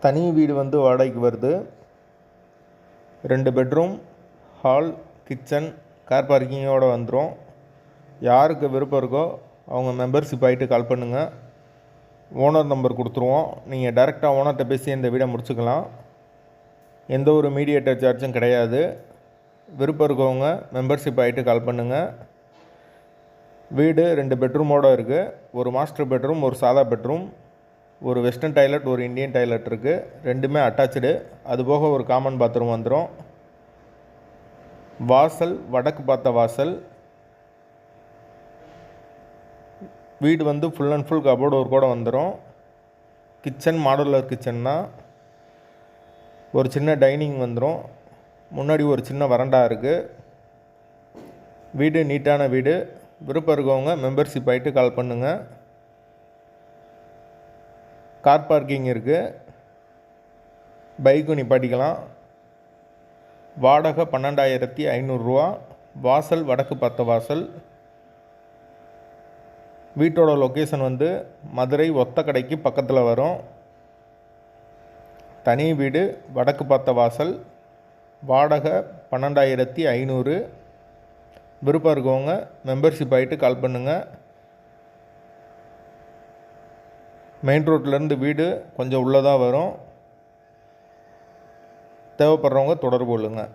தனி வீடு வந்து வாடகைக்கு வருது. 2 பெட்ரூம், ஹால், கிச்சன், கார் பார்க்கிங்கோடு வந்துடும். யாருக்கு விருப்பம் இருக்கோ அவங்க மெம்பர்ஷிப் ஆகிட்டு கால் பண்ணுங்கள். ஓனர் நம்பர் கொடுத்துருவோம். நீங்கள் டைரெக்டாக ஓனர்கிட்ட பேசி இந்த வீடை முடிச்சுக்கலாம். எந்த ஒரு மீடியேட்டர் சார்ஜும் கிடையாது. விருப்பம் இருக்கவங்க மெம்பர்ஷிப் ஆகிட்டு கால் பண்ணுங்கள். வீடு 2 பெட்ரூமோடு இருக்குது. ஒரு மாஸ்டர் பெட்ரூம், ஒரு சாதா பெட்ரூம், ஒரு வெஸ்டர்ன் டாய்லெட், ஒரு இந்தியன் டாய்லெட் இருக்குது. ரெண்டுமே அட்டாச்சு. அதுபோக ஒரு காமன் பாத்ரூம் வந்துடும். வாசல் வடக்கு பார்த்த வாசல். வீடு வந்து ஃபுல் அண்ட் ஃபுல் கபோர்டு ஒர்க்கோடு வந்துடும். கிச்சன் மாடுலர் கிச்சன் தான். ஒரு சின்ன டைனிங் வந்துடும். முன்னாடி ஒரு சின்ன வராண்டா இருக்குது. வீடு நீட்டான வீடு. விருப்பம் இருக்கவங்க மெம்பர்ஷிப் ஆகிட்டு கால் பண்ணுங்கள். கார் பார்க்கிங் இருக்குது. பைக்கும் நிப்பாட்டிக்கலாம். வாடகை 12,500 ரூபா. வாசல் வடக்கு பார்த்த வாசல். வீட்டோட லொக்கேஷன் வந்து மதுரை ஒத்தக்கடைக்கு பக்கத்தில் வரும். தனி வீடு, வடக்கு பார்த்த வாசல், வாடகை 12,500. விருப்பம் இருக்கவங்க மெம்பர்ஷிப் ஆகிட்டு கால் பண்ணுங்கள். மெயின் ரோட்லேருந்து வீடு கொஞ்சம் உள்ளதாக வரும். தேவைப்படுறவங்க தொடர்பு கொள்ளுங்கள்.